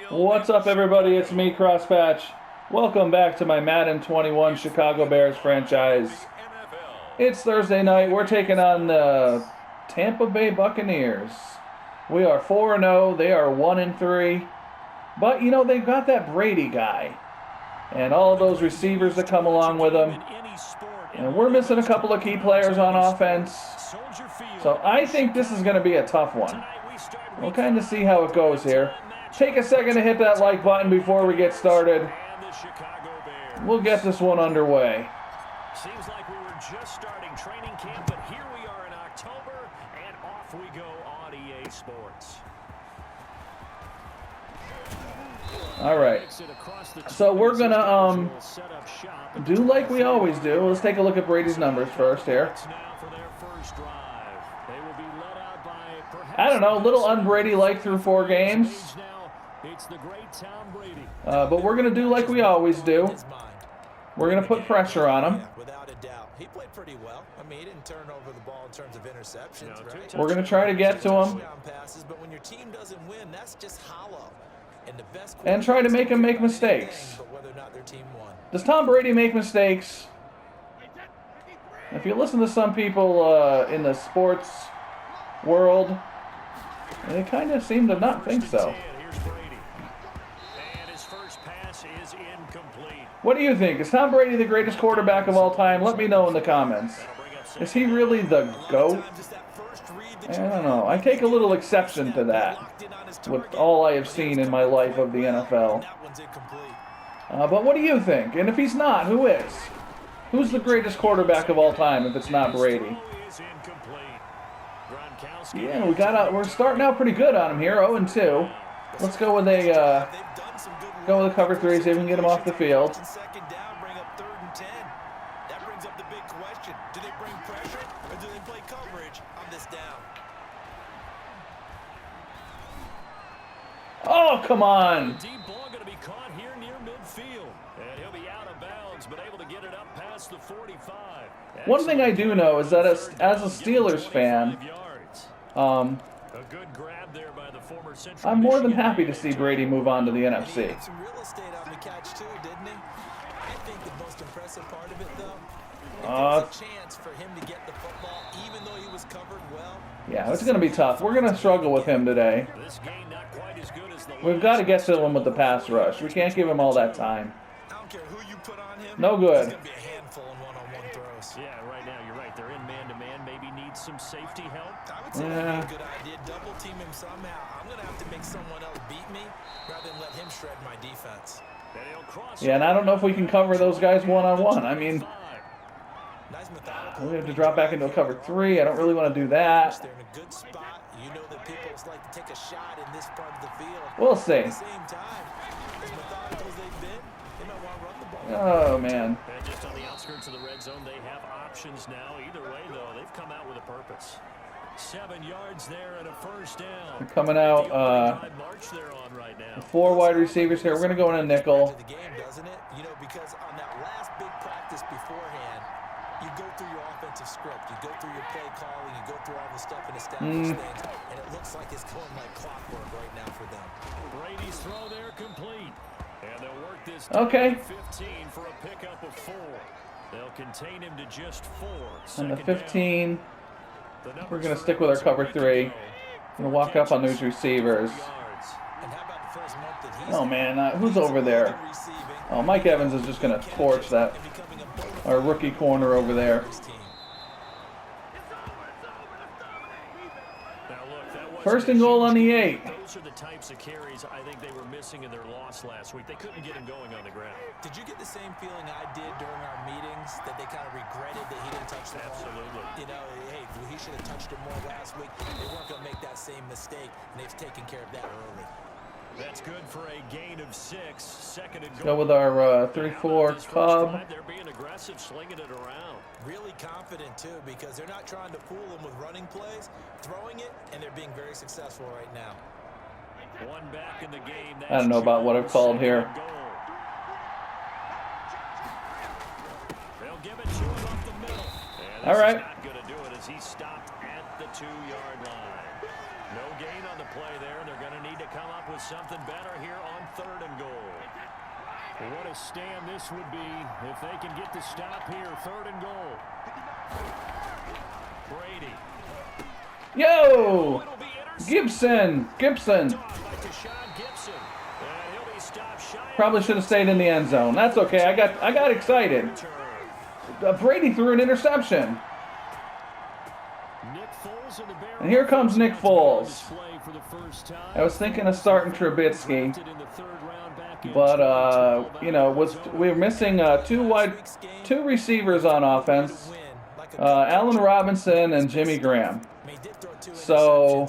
What's up, everybody? It's me, Crosspatch. Welcome back to my Madden 21 Chicago Bears franchise. It's Thursday night. We're taking on the Tampa Bay Buccaneers. We are 4-0. They are 1-3. But, you know, they've got that Brady guy. And all of those receivers that come along with him. And we're missing a couple of key players on offense. So I think this is going to be a tough one. We'll kind of see how it goes here. Take a second to hit that like button before we get started. We'll get this one underway. Seems like we were just starting training camp, but here we are in October, and off we go on EA Sports. All right. So we're going to do like we always do. Let's take a look at Brady's numbers first here. I don't know, a little un-Brady-like through 4 games. But we're going to do like we always do. We're going to put pressure on him. Without a doubt. He played pretty well. I mean, he didn't turn over the ball in terms of interceptions, right? We're going to try to get to him. But when your team doesn't win, that's just hollow. And try to make him make mistakes. Does Tom Brady make mistakes? If you listen to some people in the sports world, they kind of seem to not think so. What do you think? Is Tom Brady the greatest quarterback of all time? Let me know in the comments. Is he really the GOAT? I don't know. I take a little exception to that with all I have seen in my life of the NFL. But what do you think? And if he's not, who is? Who's the greatest quarterback of all time if it's not Brady? Yeah, we're starting out pretty good on him here, 0-2. Let's go with a cover 3, see if we can get him off the field. Oh, come on! Deep ball going to be caught here near midfield, and he'll be out of bounds, but able to get it up past the 45. One thing I do know is that as a Steelers fan, I'm more than happy to see Brady move on to the NFC. Yeah, it's going to be tough. We're going to struggle with him today. We've got to get to him with the pass rush. We can't give him all that time. No good. Yeah, right now you're right. They're in man-to-man. Maybe needs some safety help. I would say that'd be a good idea. Double team him somehow. I'm going to have to make someone else beat me rather than let him shred my defense. Yeah, and I don't know if we can cover those guys one-on-one. I mean, we have to drop back into a cover 3. I don't really want to do that. They're in a good spot. You know that people like to take a shot in this part of the field. We'll see. At the same time, as methodical as they've been, they might want to run the ball. Oh, man. And just on the outskirts of the red zone, they have options now. Either way, though, they've come out with a purpose. 7 yards there and a first down. We're coming out 4 wide receivers here. We're going to go in a nickel. The game, doesn't it? You know, because on that last big practice beforehand, you go through your offensive script, you go through your play calling, you go through all the stuff and establish things, and it looks like it's going like clockwork right now for them. Brady's throw there complete. And they'll work this 15 for a pickup of 4. They'll contain him to just 4. On the 15, we're going to stick with our cover 3. Going to walk up on those receivers. Oh, man, who's over there? Oh, Mike Evans is just going to torch that, our rookie corner over there. First and goal on the 8. Those are the types of carries I think they were missing in their loss last week. They couldn't get him going on the ground. Did you get the same feeling I did during our meetings, that they kind of regretted that he didn't touch the ball? Absolutely. You know, hey, he should have touched it more last week. They weren't going to make that same mistake, and they've taken care of that early. That's good for a gain of 6. Second and goal. Go with our 3-4 Cub. They're being aggressive, slinging it around. Really confident, too, because they're not trying to fool them with running plays, throwing it, and they're being very successful right now. One back in the game. I don't know about what I've called here. They'll give it to him up the middle. All right. Not going to do it as he stopped at the 2-yard line. No gain on the play there, and they're going to need to come up with something better here on 3rd and goal. What a stand this would be if they can get the stop here. 3rd and goal. Brady. Yo! Gibson. Probably should have stayed in the end zone. That's okay. I got excited. Brady threw an interception. And here comes Nick Foles. I was thinking of starting Trubisky, but you know, we were missing two receivers on offense, Allen Robinson and Jimmy Graham. So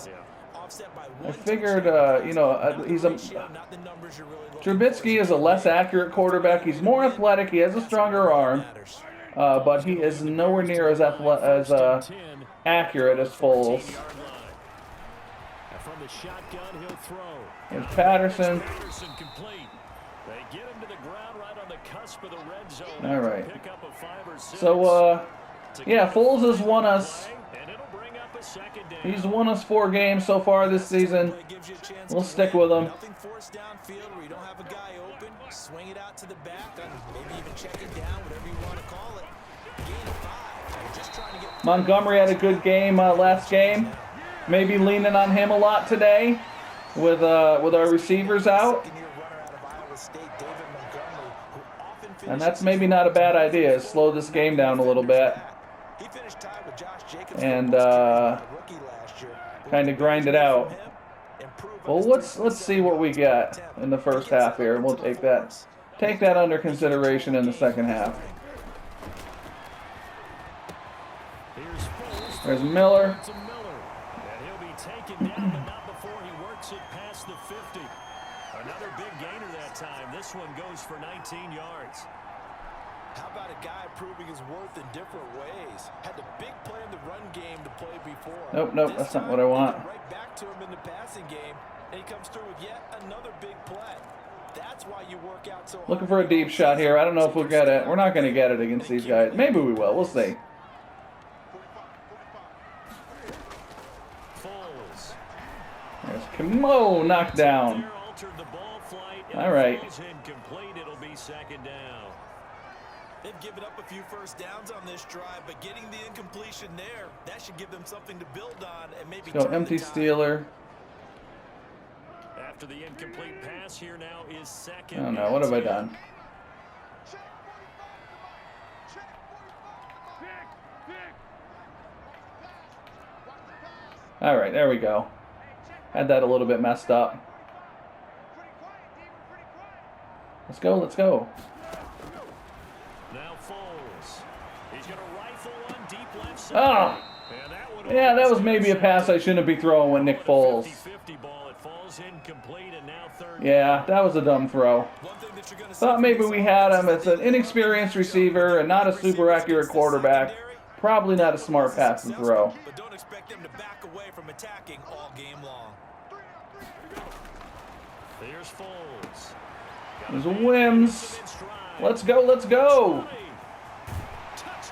I figured, you know, Trubisky is a less accurate quarterback. He's more athletic. He has a stronger arm, but he is nowhere near as accurate as Foles. Here's Patterson. All right. So, yeah, Foles has won us. He's won us 4 games so far this season. We'll stick with him. Montgomery had a good game last game. Maybe leaning on him a lot today with our receivers out. And that's maybe not a bad idea. Slow this game down a little bit. And kind of grind it out. Well, let's see what we got in the first half here, and we'll take that under consideration in the second half. There's Miller. Another big gainer that time. This one goes for 19 yards. How about a guy proving his worth in different ways? Had the big play in the run game to play before. Nope, that's not what I want. Right back to him in the passing game, and he comes through with yet another big play. That's why you work out so hard. Looking for a deep shot here. I don't know if we'll get it. We're not going to get it against these guys. Maybe we will. We'll see. There's Camo knocked down. All right. It'll be second down. They've given up a few first downs on this drive, but getting the incompletion there, that should give them something to build on and maybe go empty Steeler. After the incomplete pass, here now is second. I don't know. What have I done? All right, there we go. Had that a little bit messed up. Let's go, let's go. Now Foles. He's going to rifle one deep left side. Oh! Yeah, that was maybe a pass I shouldn't be throwing with Nick Foles. 50-50 ball. It falls incomplete, and now third. Yeah, that was a dumb throw. Thought maybe we had him as an inexperienced receiver and not a super accurate quarterback. Probably not a smart pass to throw. But don't expect them to back away from attacking all game long. Here's Foles. There's Wims. Let's go, let's go.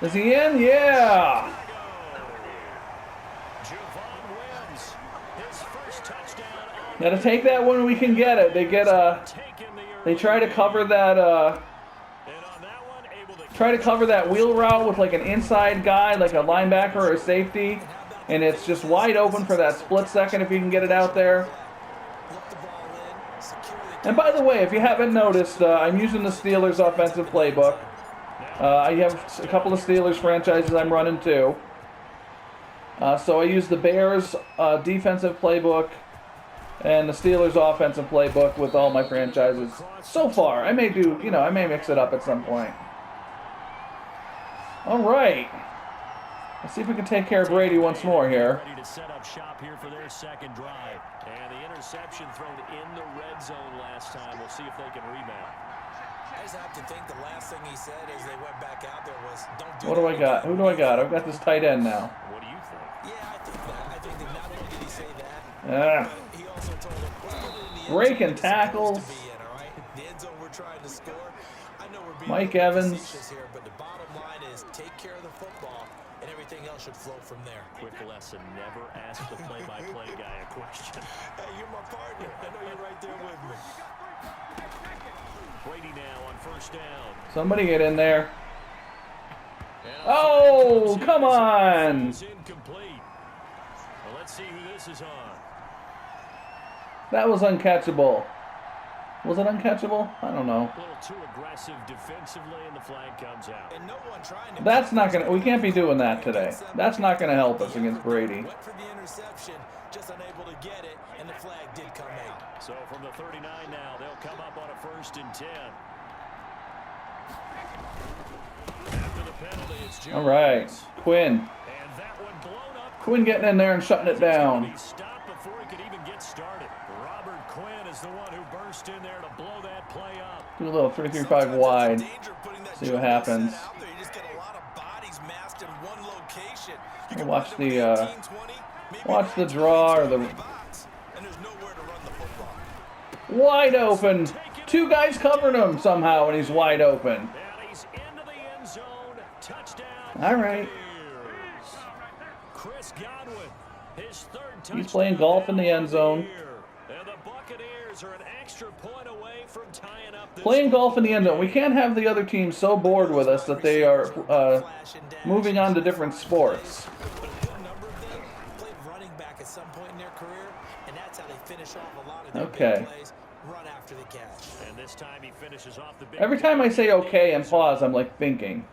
Is he in? Yeah. Gotta take that when we can get it. They try to cover that wheel route with like an inside guy, like a linebacker or a safety, and it's just wide open for that split second if you can get it out there. And by the way, if you haven't noticed, I'm using the Steelers offensive playbook. I have a couple of Steelers franchises I'm running too. So I use the Bears defensive playbook and the Steelers offensive playbook with all my franchises. So far, I may mix it up at some point. All right. Let's see if we can take care of Brady once more here. Ready to set up shop here for their second drive. And the interception thrown in the red zone last time. We'll see if they can rebound. I just have to think the last thing he said as they went back out there was, don't do What do I got? Who do I got? I've got this tight end now. What do you think? Yeah, I think that. I think that not only did he say that, but he also told him, let's put it in the end breaking zone tackles. to be in, all right? The end zone we're trying to score. I know we're being Mike Evans. facetious here, but the bottom line is take care of the football and everything else all should flow from there. Quick lesson, never ask the play-by-play guy a question. Hey, you're my partner. I know you're right there with me. Brady now on first down. Somebody get in there. Oh, come on. Incomplete. Well, let's see who this is on. That was uncatchable. Was it uncatchable? I don't know. A little too aggressive defensively, and the flag comes out. And no one trying to That's not going to... We can't be doing that today. That's not going to help us against Brady. went for the interception, just unable to get it, and the flag did come out. So from the 39 now, they'll come up on a 1st and 10. After the penalty, it's Jones. All right. Quinn. And that one blown up. Quinn getting in there and shutting it down. He stopped before he could even get started. Robert Quinn is the one who burst in there to blow that play up. Do a little 3-3-5 wide. See what happens. Watch the draw or the wide open. Two guys covering him somehow, and he's wide open. And he's into the end zone. Touchdown. All right. Chris Godwin, his 3rd touchdown. He's playing golf in the end zone. And the Buccaneers are an extra point away from tying up this Playing golf in the end zone. We can't have the other team so bored with us that they are moving on to different sports. But a good number of them played running back at some point in their career, and that's how they finish off a lot of their Okay. big plays. Run after the catch. And this time he finishes off the big Every time I say okay and pause, I'm like thinking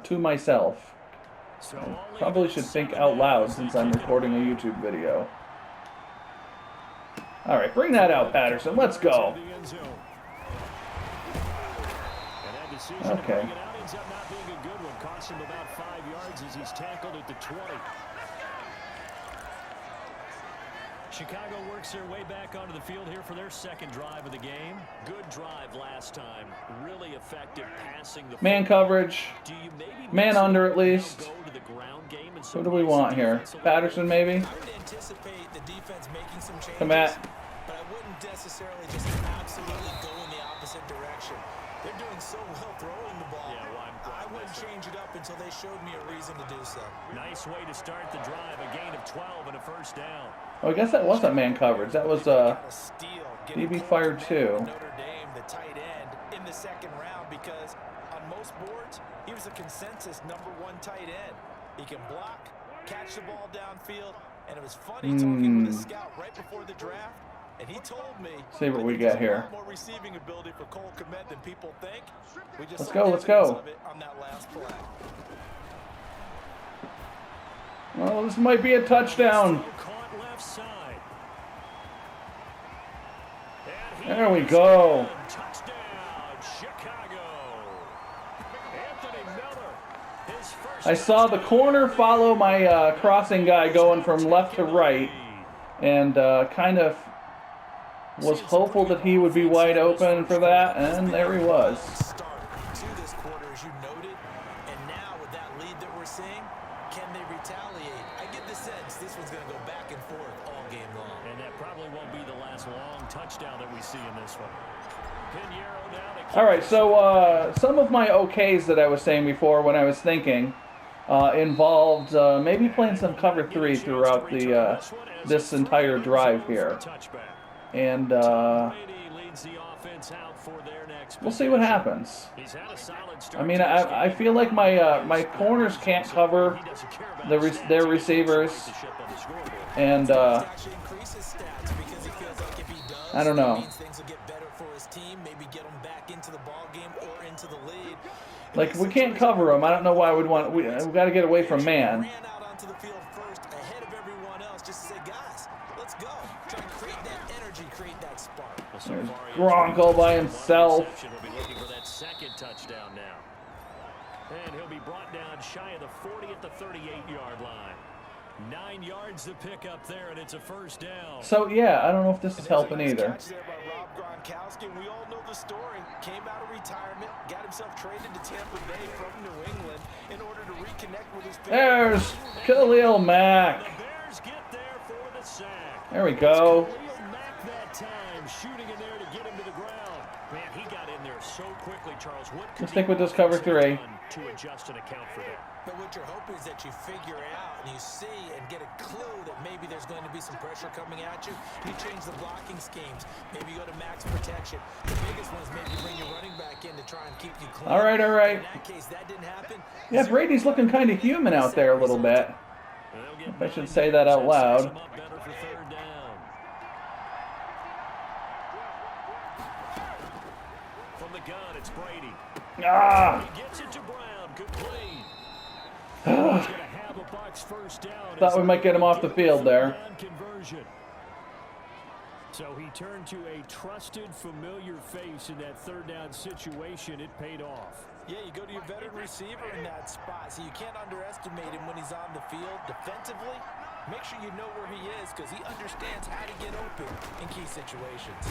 to myself. So I probably should think out loud since I'm recording a YouTube video. All right, bring that out, Patterson. Let's go. Okay. Ends up not being a good one. Cost him about 5 yards as he's tackled at the 20. Chicago works their way back onto the field here for their 2nd drive of the game. Good drive last time. Really effective passing the Man coverage. Do you maybe Man under at least. go to the ground game and Who do we want here? Patterson, maybe? I would anticipate the defense making some changes, Come at. but I wouldn't necessarily just absolutely go in the opposite direction. They're doing so well throwing the ball. Yeah, well, I wouldn't change it up until they showed me a reason to do so. Nice way to start the drive. A gain of 12 and a 1st down. Oh, I guess that wasn't man coverage. That was DB fired too. Notre Dame, the tight end, in the 2nd round because on most boards he was a consensus #1 tight end. He can block, catch the ball downfield, and it was funny talking with a scout right before the draft, and he told me. See what we got here. More receiving ability for Cole Kmet than people think. We just Let's saw go, let's evidence go. of it on that last play. Well, this might be a touchdown. Caught left side. There we go. Touchdown, Chicago. Anthony Miller, his first. I saw the corner follow my crossing guy going from left to right, and kind of was hopeful that he would be wide open for that, and there he was. Start to this quarter, as you noted, and now with that lead that we're seeing, can they retaliate? I get the sense this one's going to go back and forth all game long. And that probably won't be the last long touchdown that we see in this one. Pinheiro now to keep All right, so some of my okays that I was saying before when I was thinking involved maybe playing some cover 3 throughout the this entire drive here. And we'll see what happens. I mean, I feel like my corners can't cover their receivers, and I don't know. Like, we can't cover them. I don't know why we'd want. We got to get away from man. There's Gronk all by himself. He'll be looking for that 2nd touchdown now. And he'll be brought down shy of the 40 at the 38-yard line. 9 yards to pick up there, and it's a 1st down. So, yeah, I don't know if this is helping either. We all know the story. Came out of retirement, got himself traded to Tampa Bay from New England in order to reconnect with his parents. There's Khalil Mack. The Bears get there for the sack. There we go. Khalil Mack that time, shooting in there to get him to the ground. Man, he got in there so quickly, Charles. What could Let's stick with this cover 3. to adjust and account for that? But what you're hoping is that you figure it out and you see and get a clue that maybe there's going to be some pressure coming at you. You change the blocking schemes. Maybe you go to max protection. The biggest one is maybe bring your running back in to try and keep you clean. All right, all right. In that case, that didn't happen. Yeah, Brady's looking kind of human out there a little bit. If I should say that out loud. From the gun, it's Brady. Ah! He gets it to Brown. Good play. He's going to have a Bucs first down. Thought we might get him off the field there. Conversion. So he turned to a trusted, familiar face in that third down situation. It paid off. Yeah, you go to your veteran receiver in that spot, so you can't underestimate him when he's on the field defensively. Make sure you know where he is because he understands how to get open in key situations.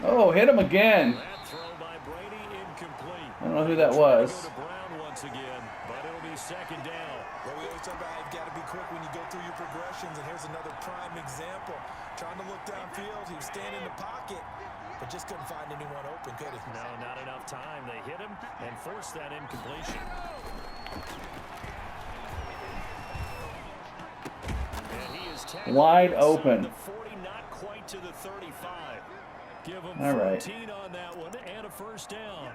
Oh, hit him again. That throw by Brady incomplete. I don't know who that was. Go to Brown once again, but it'll be second down. Well, we always talk about you've got to be quick when you go through your progressions, and here's another prime example. Trying to look downfield, he was standing in the pocket, but just couldn't find anyone open, could he? No, not enough time. They hit him and forced that incompletion. And he is wide open. The 40, not quite to the 35. Give him All 14 right. on that one and a first down.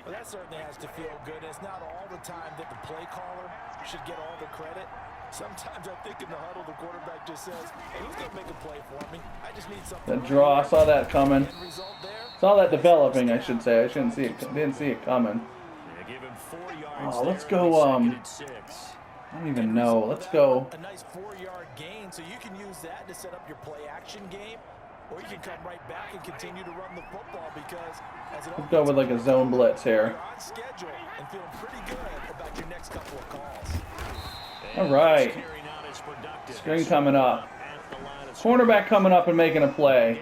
Well, that certainly has to feel good. It's not all the time that the play caller should get all the credit. Sometimes I think in the huddle, the quarterback just says, hey, who's going to make a play for me? I just need something. That draw, I saw that coming. Saw that developing, I should say. I didn't see it coming. Give him 4 yards. Oh, let's go, I don't even know. Let's go. A nice 4-yard gain, so you can use that to set up your play action game. Or you can come right back and continue to run the football because as an Let's go with like a zone blitz here. you're on schedule and feeling pretty good about your next couple of calls. All right. Screen coming up. Cornerback coming up and making a play.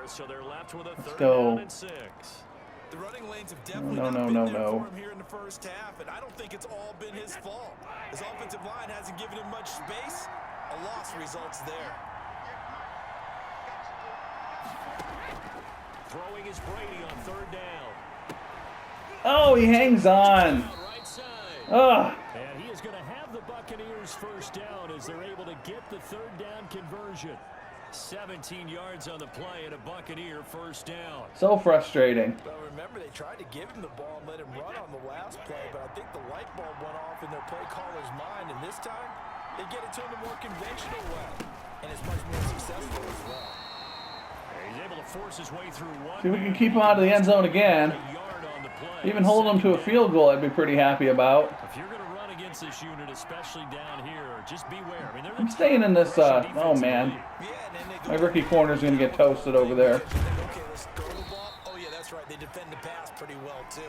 Let's go. The running lanes have definitely No. for him here in the first half, and I don't think it's all been his fault. His offensive line hasn't given him much space. A loss results there. Throwing is Brady on third down. Oh, he hangs on. Right side. Ugh. And he is going to have the Buccaneers first down as they're able to get the third down conversion. 17 yards on the play and a Buccaneer first down. So frustrating. Well, remember, they tried to give him the ball and let him run on the last play, but I think the light bulb went off in their play caller's mind, and this time they get it to him the more conventional way, and it's much more successful as well. He's able to force his way through one. See if we can keep him out of the end zone again. Even hold him to a field goal, I'd be pretty happy about. If you're going to run against this unit, especially down here, just beware. I mean, I'm staying in this, oh man. My rookie corner's going to get toasted over there. Okay, let's throw the ball. Oh, yeah, that's right. They defend the pass pretty well, too.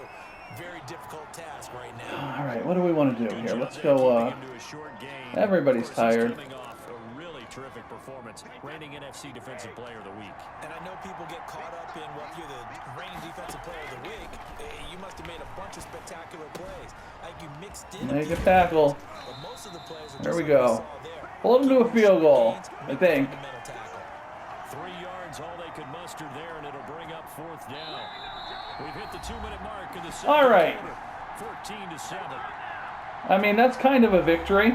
Very difficult task right now. All right, what do we want to do here? Let's go, everybody's tired. Terrific performance, reigning NFC Defensive Player of the Week. And I know people get caught up in what you're the reigning Defensive Player of the Week. You must have made a bunch of spectacular plays. Like you mixed in. Make a tackle. But most of the plays are There we just go. like we saw there. Hold him to a field goal, I think. 3 yards, all they could muster there, and it'll bring up fourth down. We've hit the 2-minute mark in the second All right. quarter. 14-7. I mean, that's kind of a victory.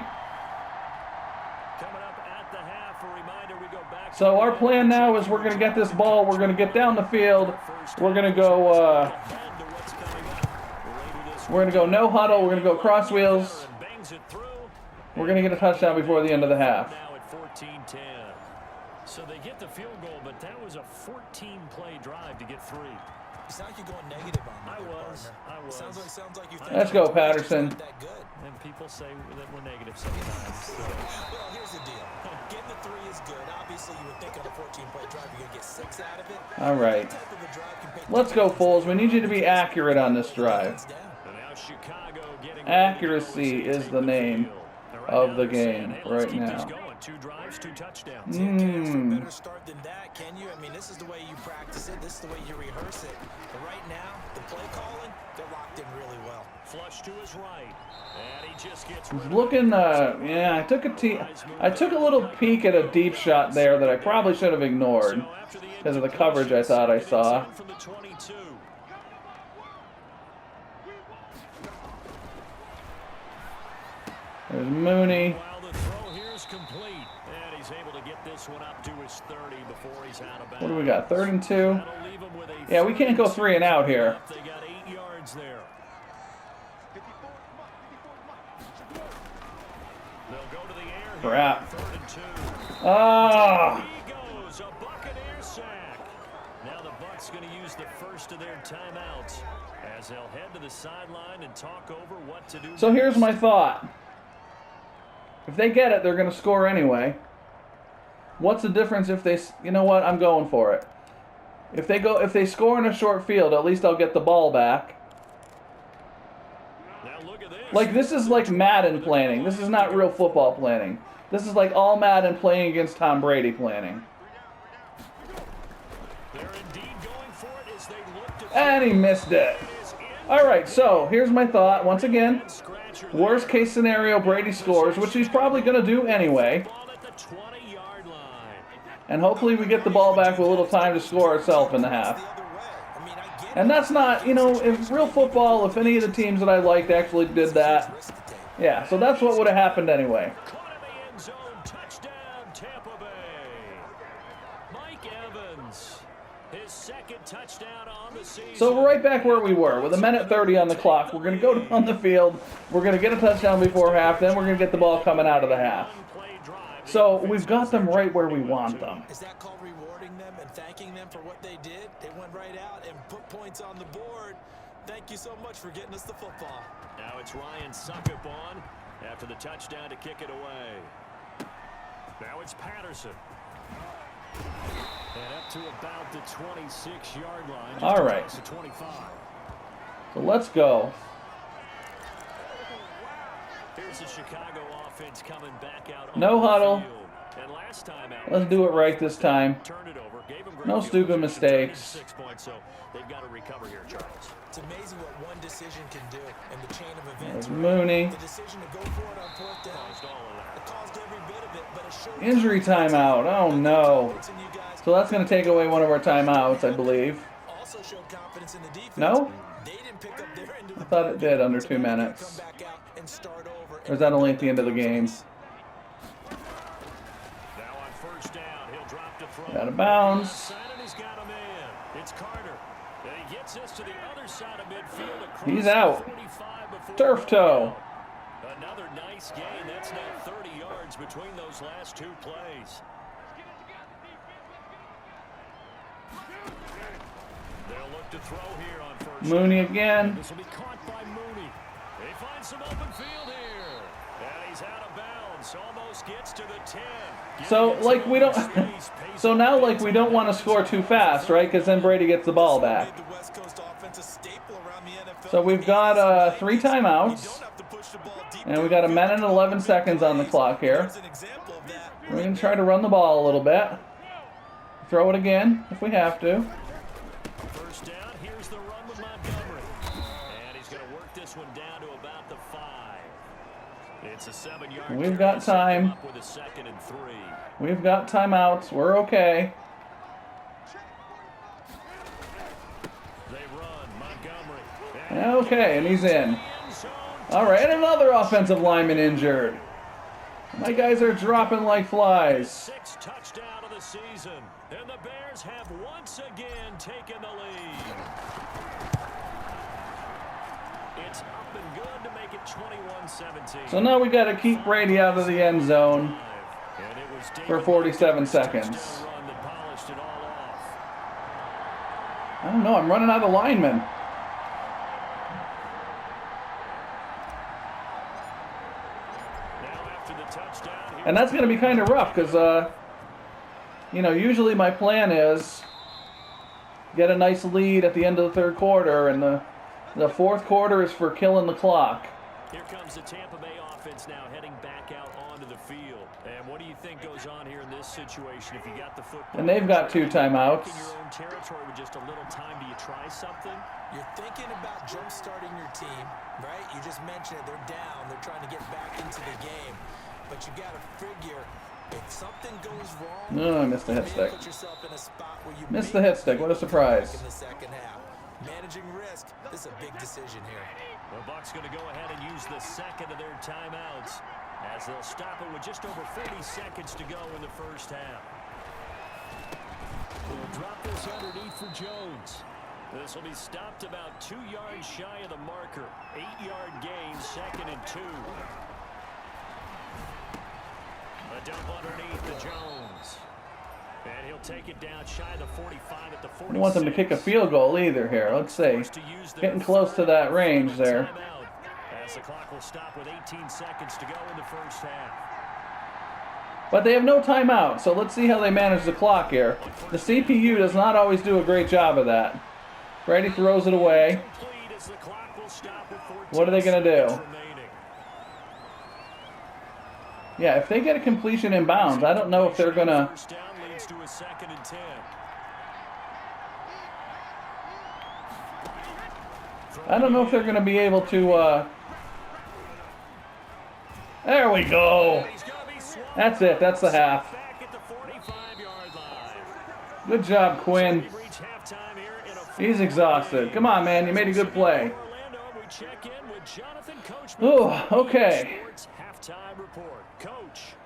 So our plan now is we're going to get this ball, we're going to get down the field, we're going to go no huddle, we're going to go cross wheels, we're going to get a touchdown before the end of the half. Now at 14-10. So they get the field goal, but that was a 14-play drive to get 3. It sounds like you're going negative on me. I was. Sounds like you think Let's go, Patterson. that good. And people say that we're negative sometimes. Well, here's the deal. Getting the 3 is good. Obviously, you would think on a 14-play drive you're going to get 6 out of it. All right. That type of a drive can pay Let's go, Foles. We need you to be accurate on this drive. And now Chicago getting Accuracy is the name of the game right Let's keep this now. going. 2 drives, 2 touchdowns. Can't ask for a better start than that, can you? I mean, this is the way you practice it. This is the way you rehearse it. But right now, the play calling, they're locked in really well. Flush to his right. And he just gets He's looking, yeah, I took a little peek at a deep shot there that I probably should have ignored because of the coverage I thought I saw. There's Mooney. What do we got? 3rd and 2. Yeah, we can't go 3 and out here. They got 8 yards there. They'll go to the air. Crap. 3rd and 2. Ah! He goes, a Buccaneer sack. Now the Bucs going to use the first of their timeouts as they'll head to the sideline and talk over what to do. So here's my thought. If they get it, they're going to score anyway. What's the difference if they, you know what, I'm going for it. If they score in a short field, at least I'll get the ball back. Now look at this. Like, this is like Madden planning. This is not real football planning. This is like all Madden playing against Tom Brady planning. They're indeed going for it as they look to And he missed it. Alright, so here's my thought. Once again, worst case scenario, Brady scores, which he's probably going to do anyway. And hopefully we get the ball back with a little time to score ourselves in the half. And that's not, you know, if real football, if any of the teams that I liked actually did that, yeah, so that's what would have happened anyway. Caught in the end zone, touchdown, Tampa Bay. Mike Evans, his 2nd touchdown on the season. So we're right back where we were, with 1:30 on the clock. We're going to go on the field. We're going to get a touchdown before half. Then we're going to get the ball coming out of the half. So we've got them right where we want them. Is that called rewarding them and thanking them for what they did? They went right out and put points on the board. Thank you so much for getting us the football. Now it's Ryan Suckup on after the touchdown to kick it away. Now it's Patterson. And up to about the 26-yard line. All right. To 25. So let's go. Here's the Chicago offense coming back out. No huddle. And last time out, Let's do it right this time. turned it over, gave them great No field stupid position, turned it into mistakes. 6 points, so they've got to recover here, Charles. It's amazing what one decision can do in the chain of events. There's Mooney. The decision to go for it on 4th down. Caused all of that. It caused every bit of it, but it showed Injury timeout. Oh, no. confidence in you guys. So that's going to take away one of our timeouts, I believe. Also showed confidence in the defense. No? They didn't pick up their end of the I thought it did under 2 minutes. Or is that only at the end of the game? Now on 1st down, he'll drop to throw. Out of bounds. And he's got a man. It's Carter. And he gets this to the other side of midfield. Across He's out. 45 before Turf toe. Another nice gain. That's now 30 yards between those last 2 plays. They'll look to throw here on 1st. Mooney again. This will be caught by Mooney. They find some open field here. And he's out of bounds. Almost gets to the 10. So, like, we don't... So now, like, we don't want to score too fast, right? Because then Brady gets the ball back. So we've got 3 timeouts. And we got 1 minute and 11 seconds on the clock here. We're going to try to run the ball a little bit. Throw it again if we have to. 1st down, here's the run with Montgomery. And he's going to work this one down to about the 5. It's a 7-yard. We've got time. With a 2nd and 3. We've got timeouts. We're okay. They run Montgomery. Okay, and he's in. All right, and another offensive lineman injured. My guys are dropping like flies. 6th touchdown of the season. And the Bears have once again taken the lead. It's up and good to make it 21-17. So now we got to keep Brady out of the end zone for 47 seconds. I don't know, I'm running out of linemen. And that's going to be kind of rough because, you know, usually my plan is get a nice lead at the end of the 3rd quarter, and the 4th quarter is for killing the clock. Here comes the Tampa Bay offense now heading back out onto the field. And what do you think goes on here in this situation. If you got the football, And they've got 2 timeouts. in your own territory with just a little time, do you try something? You're thinking about jump-starting your team, right? You just mentioned it. They're down. They're trying to get back into the game. But you got to figure, if something goes wrong, No, I missed the hit stick. put yourself in a spot where you Missed the hit stick. What a surprise. in the second half. Managing risk, this is a big decision here. The Bucs going to go ahead and use the second of their timeouts as they'll stop it with just over 40 seconds to go in the first half. They'll drop this underneath for Jones. This will be stopped about 2 yards shy of the marker. 8-yard gain, 2nd and 2. A dump underneath to Jones. And he'll take it down shy of the 45 at the 46. I don't want them to kick a field goal either here. Let's see. Getting close to that range there. As the clock will stop with 18 seconds to go in the first half. But they have no timeout, so let's see how they manage the clock here. The CPU does not always do a great job of that. Brady throws it away. What are they going to do? Yeah, if they get a completion in bounds, I don't know if they're going to... I don't know if they're going to be able to... There we go. That's it. That's the half. Good job, Quinn. He's exhausted. Come on, man. You made a good play. Oh, okay.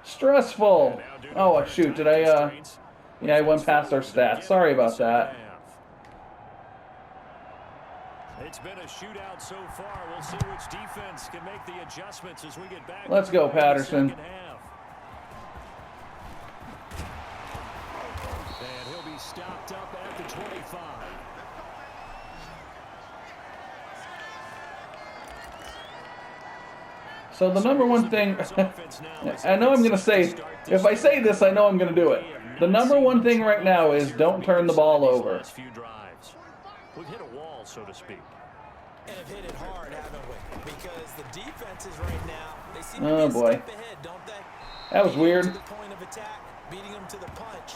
Stressful. Oh, shoot. Did I, Yeah, I went past our stats. Sorry about that. It's been a shootout so far. We'll see which defense can make the adjustments as we get back. Let's go, Patterson. And he'll be stopped up at the 25. So the number one thing, I know I'm going to say, if I say this, I know I'm going to do it. The number one thing right now is don't turn the ball over. We've hit a wall, so to speak. And have hit it hard, haven't we? Because the defenses right now, they seem Oh, to be a boy. step ahead, don't they? That was weird. To the point of attack, beating them to the punch.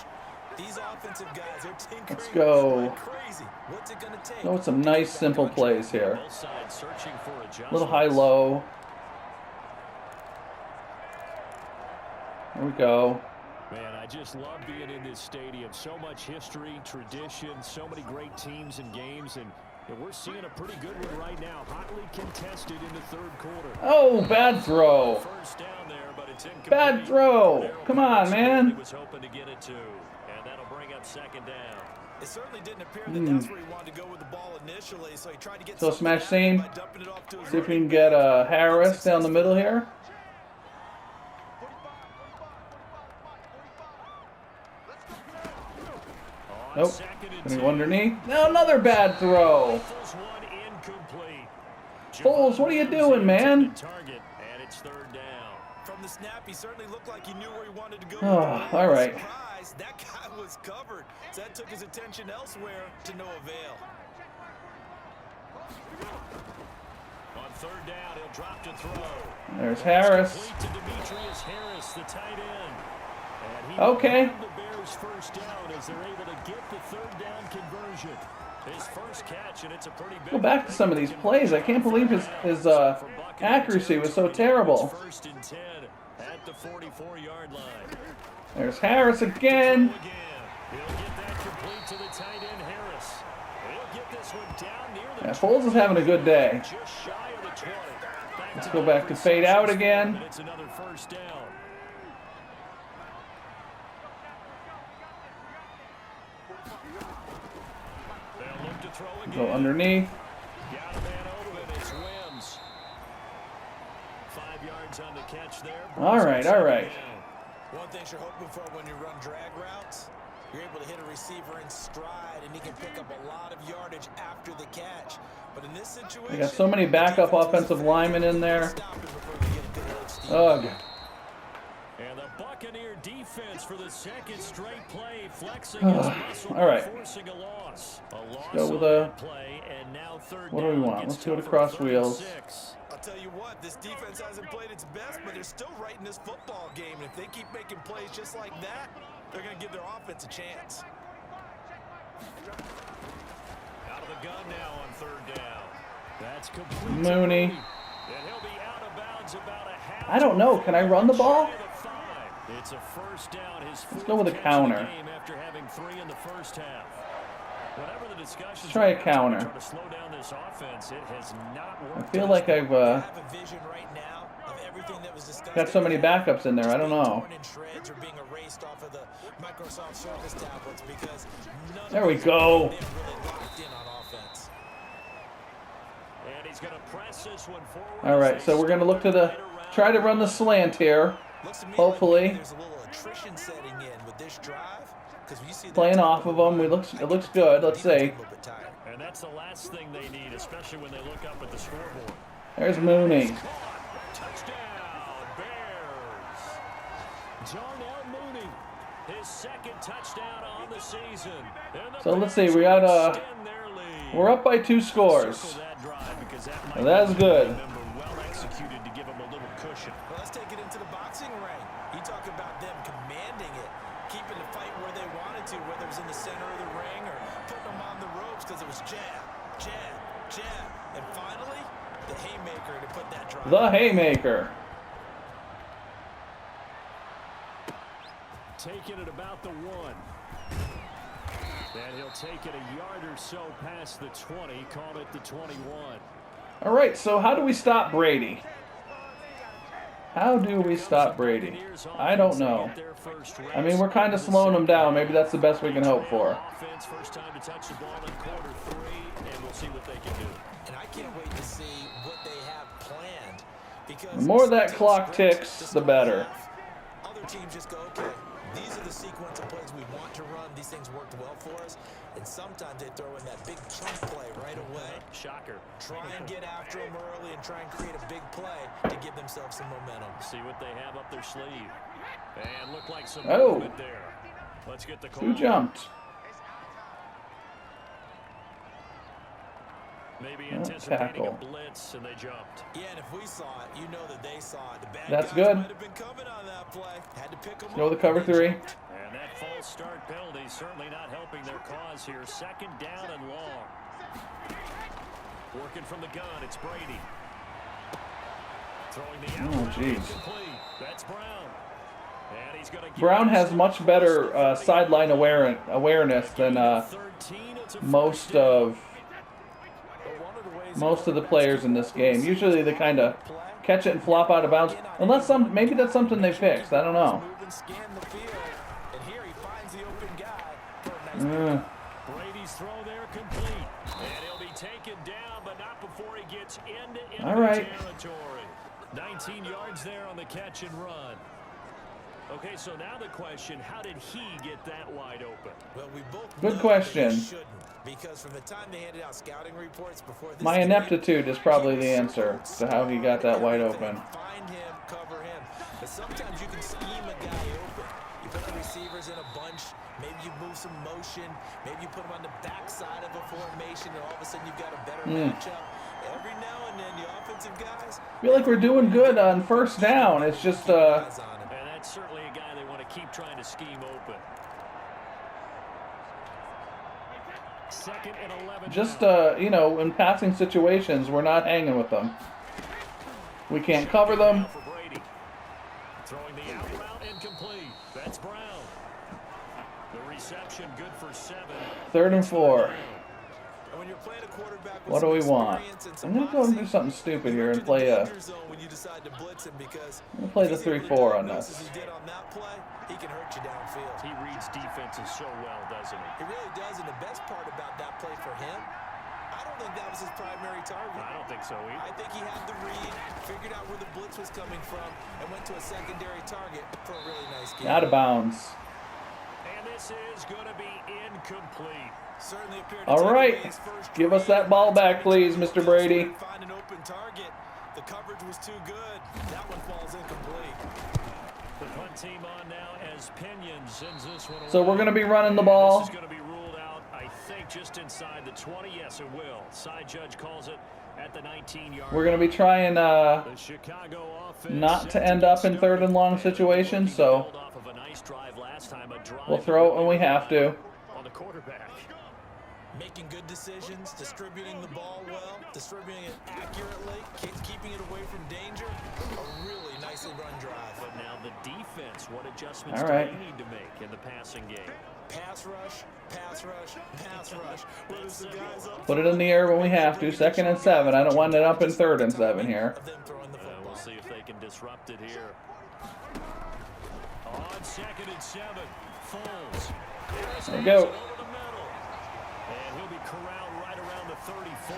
These offensive guys are tinkering. Let's go. Like crazy. What's it going to take? Oh, it's some nice, simple plays here. Both sides searching for A little high-low. There we go. Man, I just love being in this stadium. So much history, tradition, so many great teams and games, and we're seeing a pretty good one right now. Hotly contested in the third quarter. Oh, bad throw. First down there, but it's incomplete. Bad throw. Come on, man. Was hoping to get it to, and that'll bring up 2nd down. It certainly didn't appear that that's where he wanted to go with the ball initially, so he tried to get So smash seam. by dumping it off to his See if we can get Harris down the middle here. Nope. Gonna go underneath. No, another bad throw. Foles, what are you doing, man? And it's 3rd down. From the snap, he certainly looked like he knew where he wanted to go. Oh, all right. Surprise, that guy was covered. So that took his attention elsewhere to no avail. On 3rd down, he'll drop to throw. There's Harris. Complete to Demetrius Harris, the tight end. And he Okay. the Bears' first down as they're able to get the 3rd down conversion. His first catch, and it's a pretty big. Go back to some of these plays. I can't believe his accuracy was so terrible. 1st and 10 at the 44-yard line. There's Harris again. He'll get that complete to the tight end Harris. He'll get this one down near the Yeah, Foles is having a good day. just shy of the 20. Let's go back to fade out again. And it's another first down. They'll look to throw again. Go underneath. Got a man open. It's Wims. 5 yards on the catch there. All right, all right. One thing you're hoping for when you run drag routes, you're able to hit a receiver in stride, and he can pick up a lot of yardage after the catch. But in this situation, We got so many backup offensive linemen in there. Ugh. And the Buccaneer defense for the 2nd straight play, flexing his muscle, All right. forcing a loss. A loss go with on a- that play, and now 3rd What do we down want? gets Let's go to tougher, cross 3rd and wheels. 6. I'll tell you what, this defense hasn't played its best, but they're still right in this football game. And if they keep making plays just like that, they're going to give their offense a chance. Out of the gun now on third down. That's complete. Mooney. And he'll be out of bounds about a half. I don't know. Can I run the ball? It's a first down. Let's go with a counter. After having 3 in the first half. Whatever the discussion. Let's try a counter. To slow down this offense, it has not worked. I feel like I've got so many backups in there. I don't know. There we go. And he's going to press this one forward. All right, so we're going to look to try to run the slant here. Hopefully. There's a little attrition setting in with this drive. Playing off of them, it looks good. Let's see. And that's the last thing they need, especially when they look up at the scoreboard. There's Mooney. Touchdown, Bears. Darnell Mooney, his second touchdown on the season. So let's see, we're up by 2 scores. That's good. Well executed to give them a little cushion. Well, let's take it into the boxing ring. You talk about them commanding it, keeping the fight where they wanted to, whether it was in the center of the ring or putting them on the ropes because it was jab, jab, jab. And finally, the haymaker to put that drive. The haymaker. Taking it about the 1. And he'll take it a yard or so past the 20, called it the 21. All right, so how do we stop Brady? How do we stop Brady? I don't know. I mean, we're kind of slowing him down. Maybe that's the best we can hope for. First time to touch the ball in quarter 3, and we'll see what they can do. And I can't wait to see what they have planned. Because The more that clock ticks, the better. Other teams just go, okay, these are the sequence of plays we want to run. These things worked well for us. And sometimes they throw in that big chunk play right away. Shocker. Try and get after them early and try and create a big play to give themselves some momentum. See what they have up their sleeve. And look like some Oh. movement there. Let's get the call. Who jumped? Maybe anticipating tackle. a blitz, and they jumped. Yeah, and if we saw it, you know that they saw it. The bad That's guys good. might have been coming on that play. Had to pick them Go up. with the cover 3. And that false start penalty certainly not helping their cause here. Second down and long. Working from the gun, it's Brady. Throwing the Oh, jeez. That's Brown. And he's gonna Brown has much better sideline awareness than most of the players in this game. Usually they kind of catch it and flop out of bounds. Unless maybe that's something they fixed. I don't know. Brady's throw there complete. And he'll be taken down, but not before he gets into All right. territory. 19 yards there on the catch and run. Okay, so now the question, how did he get that wide open? Well, we both Good question. Because from the time they handed out scouting reports before this My ineptitude is probably the answer to how he got that wide open. Find him, cover him. But sometimes you can scheme a guy open. You put the receivers in a bunch. Maybe you move some motion. Maybe you put them on the backside of a formation, and all of a sudden you've got a better matchup. Every now and then, the offensive guys. I feel like we're doing good on first down. It's just And that's certainly a guy they want to keep trying to scheme open. Second and 11. just you know, in passing situations, we're not hanging with them. We can't cover them. For Brady. Throwing the out route incomplete. That's Brown. The reception good for 7. 3rd and 4. And when you're playing a quarterback with What do we some want? experience and I'm some gonna go and do moxie, something stupid here and you play get a. to the danger zone when you decide to blitz him, because I'm gonna play the if he's able to 3-4 on diagnose this. as he did on that play, he can hurt you downfield. He reads defenses so well, doesn't he? He really does, and the best part about that play for him, I don't think that was his primary target. I don't think so either. I think he had the read, figured out where the blitz was coming from, and went to a secondary target for a really nice game. Out of bounds. And this is going to be incomplete. Certainly appeared to All take right. away his first Give us read. that ball back, please, Mr. Brady. Find an open target. The coverage was too good. That one falls incomplete. The punt team on now as Pinion sends this one away. So we're gonna be running the This ball. is going to be ruled out, I think, just inside the 20. Yes, it will. Side judge calls it at the 19-yard We're going to be trying not to end up in third and long situations, so we'll throw it when we have to. On the quarterback. Making good decisions, distributing the ball well, distributing it accurately, keeping it away from danger. A really nicely run drive. But now the defense, what adjustments All do right. they need to make in the passing game? Pass rush, pass rush, pass rush. Put it in the air when we have to. 2nd and 7. I don't want it up in 3rd and 7 here. We'll see if they can disrupt it here. On 2nd and 7, Foles. There we go. And he'll be corralled right around the 34.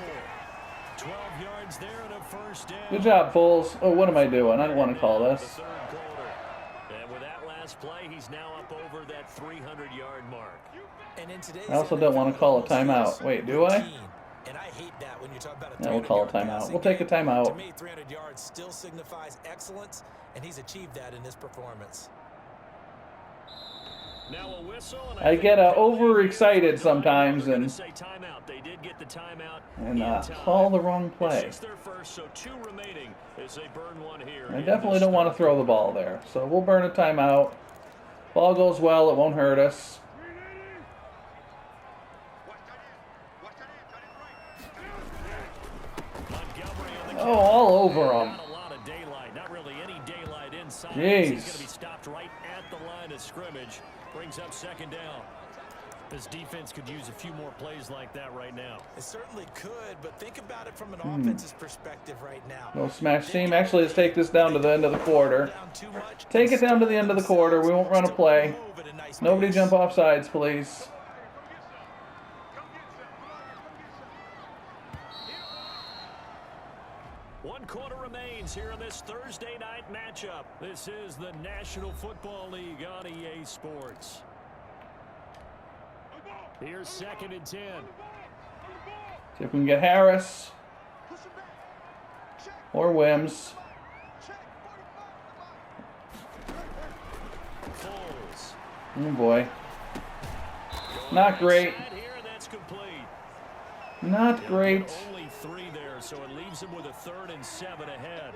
12 yards there and a first down. Good job, Foles. Oh, what am I doing? I don't want to call this. And with that last play, he's now up over that 300-yard mark. I also don't want to call a timeout. Wait, do I? And I hate that when you talk about a Yeah, we'll call a timeout. We'll take a timeout. To me, 300 yards still signifies excellence, and he's achieved that in this performance. Now a whistle, and I get overexcited sometimes and they did get the timeout call the wrong play. It's their first, so 2 remaining as they burn one here. I definitely don't want to throw the ball there, so we'll burn a timeout. Ball goes well, it won't hurt us. Oh, all over him. Not a lot of daylight, not really any daylight inside. Jeez. He's going to be stopped right at the line of scrimmage. Brings up 2nd down. This defense could use a few more plays like that right now. It certainly could, but think about it from an offense's perspective right now. No smash team. Actually, let's take this down to the end of the quarter. Take it down to the end of the quarter. We won't run a play. Nobody jump off sides, please. One quarter remains here in this Thursday night matchup. This is the National Football League on EA Sports. Here's 2nd and 10. See if we can get Harris or Wims. Foles. Oh boy. Not great. Here, that's complete. Not great. Only 3 there, so it leaves him with a 3rd and 7 ahead.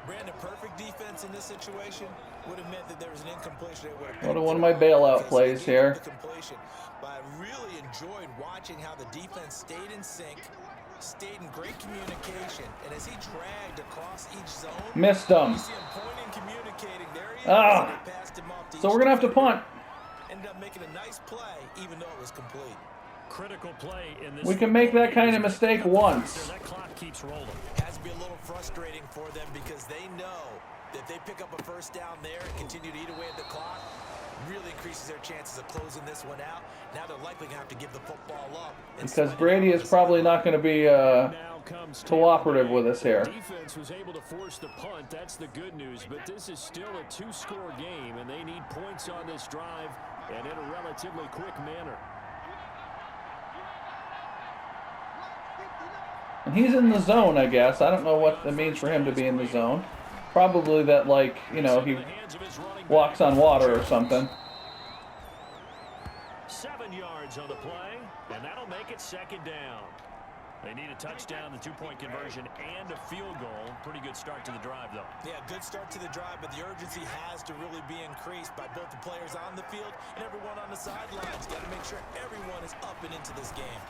Brandon, perfect defense in this situation would have meant that there was an incompletion. What one of my bailout plays here. But I really enjoyed watching how the defense stayed in sync, stayed in great communication, and as he dragged across each zone, Missed him. you see him pointing, communicating. There he is. Ah. And they passed him off to So each we're going to have to defender. punt. Ended up making a nice play, even though it was complete. Critical play in this. We can make that kind of mistake once. That clock keeps rolling. Has to be a little frustrating for them because they know that they pick up a first down there and continue to eat away at the clock, really increases their chances of closing this one out. Now they're likely going to have to give the football up. Because Brady is probably not going to be cooperative with us here. Defense was able to force the punt. That's the good news. But this is still a 2-score game, and they need points on this drive and in a relatively quick manner. And he's in the zone, I guess. I don't know what it means for him to be in the zone. Probably that, like, you know, he walks on water or something. 7 yards on the play, and that'll make it 2nd down. They need a touchdown, the 2-point conversion, and a field goal. Pretty good start to the drive, though. Yeah, good start to the drive, but the urgency has to really be increased by both the players on the field and everyone on the sidelines. Got to make sure everyone is up and into this game.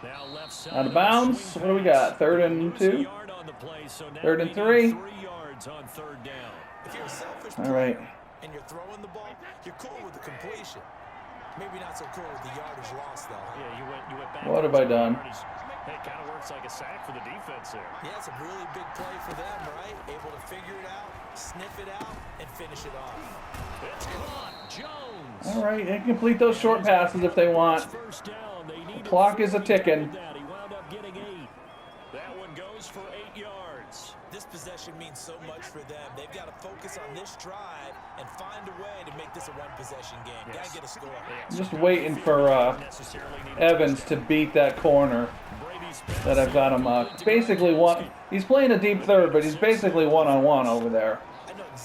Now left side Out of bounds. What do we got? 3rd and 2? 3rd and 3? 3 yards on 3rd down. If you're a selfish All right. player and you're throwing the ball, you're cool with the completion. Maybe not so cool with the yardage loss, though. Yeah, you went back. What have I done? Hey, it kind of works like a sack for the defense there. Yeah, it's a really big play for them, right? Able to figure it out, sniff it out, and finish it off. It's caught. Jones. All right, and complete those short passes if they want. First down. The clock is a-ticking. He wound up getting 8. That one goes for 8 yards. This possession means so much for them. They've got to focus on this drive and find a way to make this a one-possession game. Got to get a score. I'm just waiting for Evans to beat that corner that I've got him basically one. He's playing a deep third, but he's basically one-on-one over there.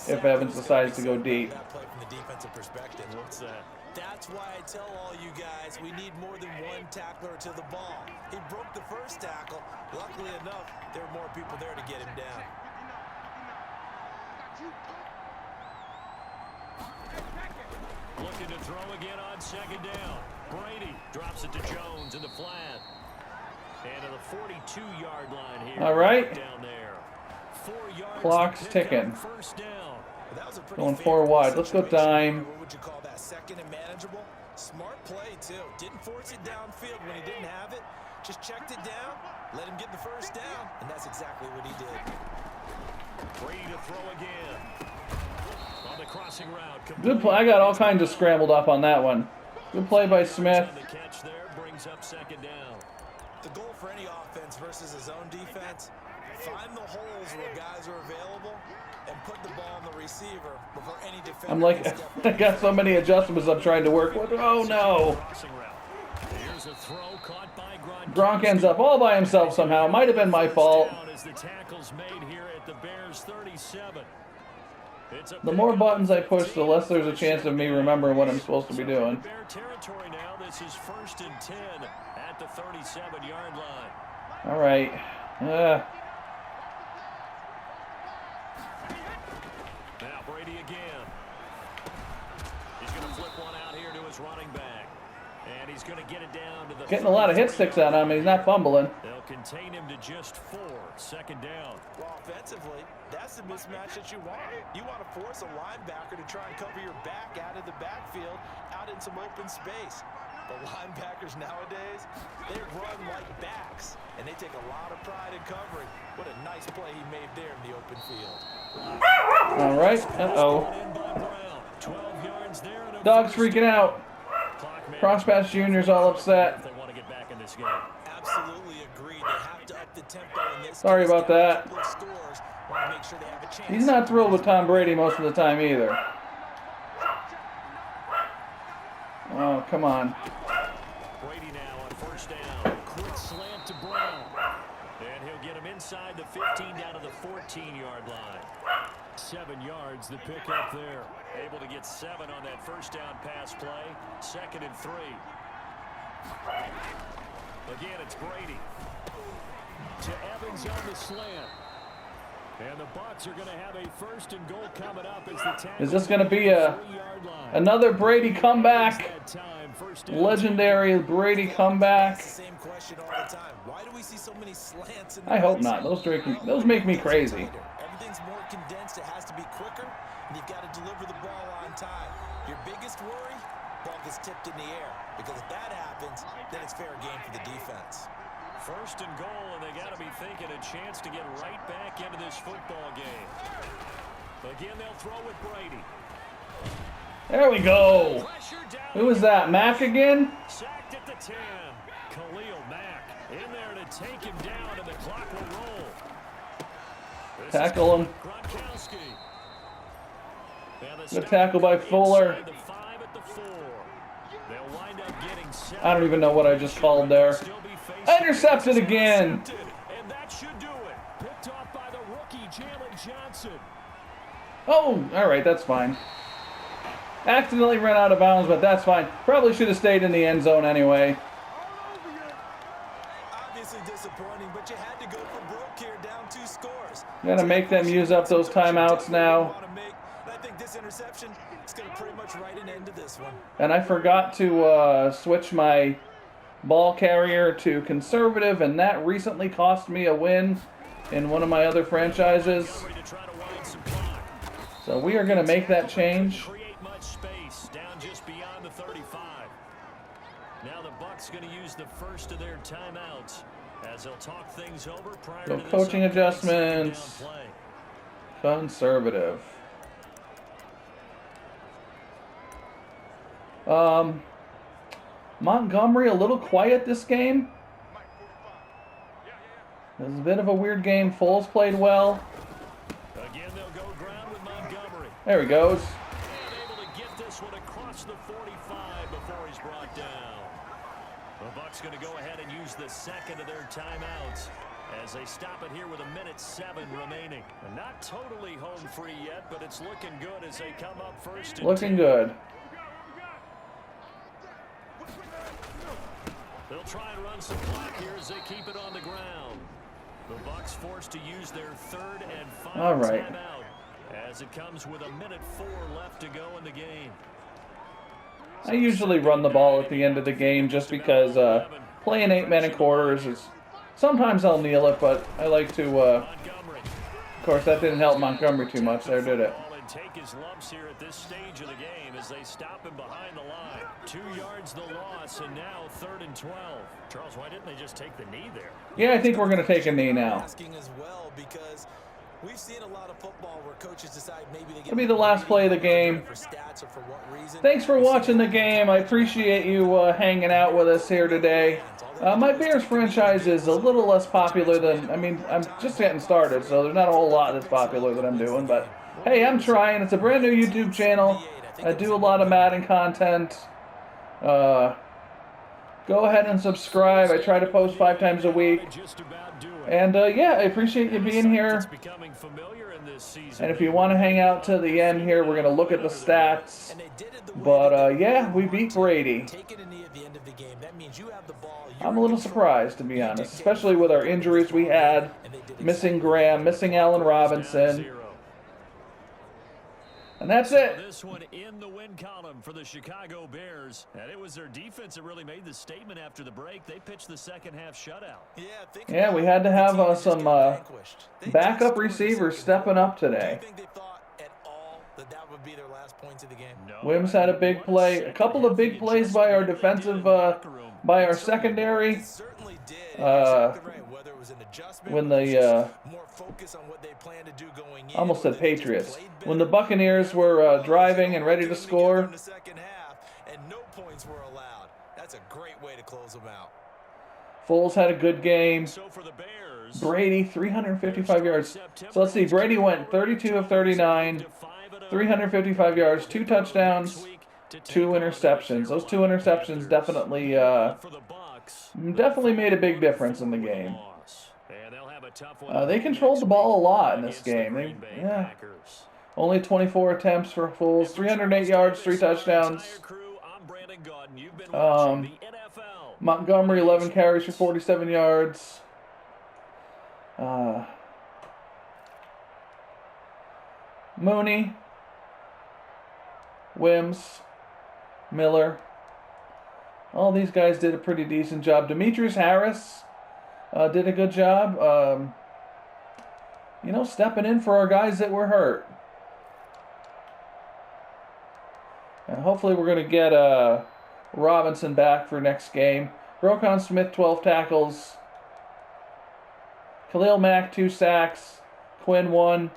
If Evans decides to go deep. That play from the defensive perspective. What's that? That's why I tell all you guys we need need more than one tackler to the ball. He broke the first tackle. Luckily enough, there were more people there to get him down. Looking to throw again on second down. Brady drops it to Jones in the flat. And to the 42-yard line here. All right. Down there. 4 yards. Clock's ticking. First down. Going 4 wide. Let's go dime. What would you call that? Second and manageable? Smart play, too. Didn't force it downfield when he didn't have it. Just checked it down, let him get the first down, and that's exactly what he did. Brady to throw again. On the crossing route. Good play. I got all kinds of scrambled up on that one. Good play by Smith. The catch there brings up second down. The goal for any offense versus his own defense, find the holes where guys are available and put the ball on the receiver before any defender. I'm like, I got so many adjustments I'm trying to work with. Oh no! Here's a throw caught by Gronk ends up all by himself somehow. Might have been my fault. The tackles made here at the Bears 37. The more buttons I push, the less there's a chance of me remembering what I'm supposed to be doing. Bear territory now. This is 1st and 10 at the 37-yard line. All right. Now Brady again. He's going to flip one out here to his running back. And he's going to get it down to the... Getting a lot of hit sticks out on him. He's not fumbling. They'll contain him to just 4. Second down. Well, offensively, that's the mismatch that you want. You want to force a linebacker to try and cover your back out of the backfield, out in some open space. But linebackers nowadays, they run like backs, and they take a lot of pride in covering. What a nice play he made there in the open field. All right. Uh-oh. Dog's freaking out. Crosspass Jr.'s all upset. They want to get back in this game. Absolutely agreed. They have to up the tempo in this. Sorry about that. Sure they have a chance. He's not thrilled with Tom Brady most of the time either. Oh, come on. Brady now on first down. Quick slant to Brown. And he'll get him inside the 15 down to the 14-yard line. 7 yards, the pickup there. Able to get 7 on that first down pass play. 2nd and 3. Again, it's Brady. To Evans on the slant. And the Bucs are going to have a 1st and goal coming up as the tackle. Is this going to be another Brady comeback? Legendary Brady comeback. Same question all the time. Why do we see so many slants in the I hope not. Those make me crazy. Everything's more condensed. It has to be quicker, and you've got to deliver the ball on time. Your biggest worry, ball gets tipped in the air, because if that happens, then it's fair game for the defense. 1st and goal, and they got to be thinking a chance to get right back into this football game. Again, they'll throw with Brady. There we go. Who was that? Mack again? Sacked at the 10. Khalil Mack in there to take him down, and the clock will roll. Tackle him. Good tackle by Fuller. I don't even know what I just called there. Intercepted again. And that should do it. Picked off by the rookie, Jalen Johnson. Oh, all right, that's fine. Accidentally ran out of bounds, but that's fine. Probably should have stayed in the end zone anyway. Obviously disappointing, but you had to go for broke here, down 2 scores. Gonna make them use up those timeouts now. I think this interception is going to pretty much write an end to this one. And I forgot to switch my ball carrier to conservative, and that recently cost me a win in one of my other franchises. So we are going to make that change. Create much space down just beyond the 35. Now the Bucs going to use the first of their timeouts as they'll talk things over prior to this coaching adjustments. Conservative. Montgomery a little quiet this game. This is a bit of a weird game. Foles played well. Again, they'll go ground with Montgomery. There he goes. And able to get this one across the 45 before he's brought down. The Bucs going to go ahead and use the 2nd of their timeouts as they stop it here with 1:07 remaining. And not totally home free yet, but it's looking good as they come up 1st and Looking 10. good. try and run some clock here as they keep it on the ground. The Bucs forced to use their third and final timeout as it comes with 1:04 left to go in the game. I usually run the ball at the end of the game just because playing 8 men in quarters is... Sometimes I'll kneel it, but I like to... of course, that didn't help Montgomery too much there, did it? Take his lumps here at this stage of the game as they stop him behind the line. 2 yards the loss, and now 3rd and 12. Charles, why didn't they just take the knee there? Yeah, I think we're going to take a knee now. We've seen a lot of football where coaches decide maybe they get... It'll be the last play of the game. Thanks for watching the game. I appreciate you hanging out with us here today. My Bears franchise is a little less popular than... I mean, I'm just getting started, so there's not a whole lot that's popular that I'm doing, but hey, I'm trying. It's a brand new YouTube channel. I do a lot of Madden content. Go ahead and subscribe. I try to post 5 times a week. And yeah, I appreciate you being here. And if you want to hang out to the end here, we're going to look at the stats. But yeah, we beat Brady. I'm a little surprised, to be honest, especially with our injuries we had. Missing Graham, missing Allen Robinson. And that's it. This one in the win column for the Chicago Bears. And it was their defense that really made the statement after the break. They pitched the second half shutout. Yeah, we had to have some backup receivers stepping up today. Wims had a big play. A couple of big plays by our defensive, by our secondary. When the almost said Patriots. When the Buccaneers were driving and ready to score. Foles had a good game. Brady, 355 yards. So let's see. Brady went 32 of 39, 355 yards, 2 touchdowns, 2 interceptions. Those 2 interceptions definitely made a big difference in the game. They controlled the ball a lot in this game. Only 24 attempts for Foles, 308 yards, 3 touchdowns. Montgomery, 11 carries for 47 yards. Mooney, Wims, Miller. All these guys did a pretty decent job. Demetrius Harris did a good job. You know, stepping in for our guys that were hurt. And hopefully we're going to get Robinson back for next game. Roquan Smith, 12 tackles. Khalil Mack, 2 sacks. Quinn, 1.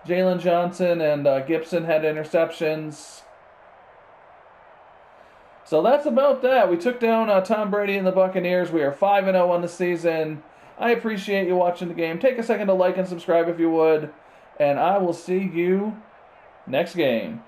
Jalen Johnson and Gibson had interceptions. So that's about that. We took down Tom Brady and the Buccaneers. We are 5-0 on the season. I appreciate you watching the game. Take a second to like and subscribe if you would. And I will see you next game.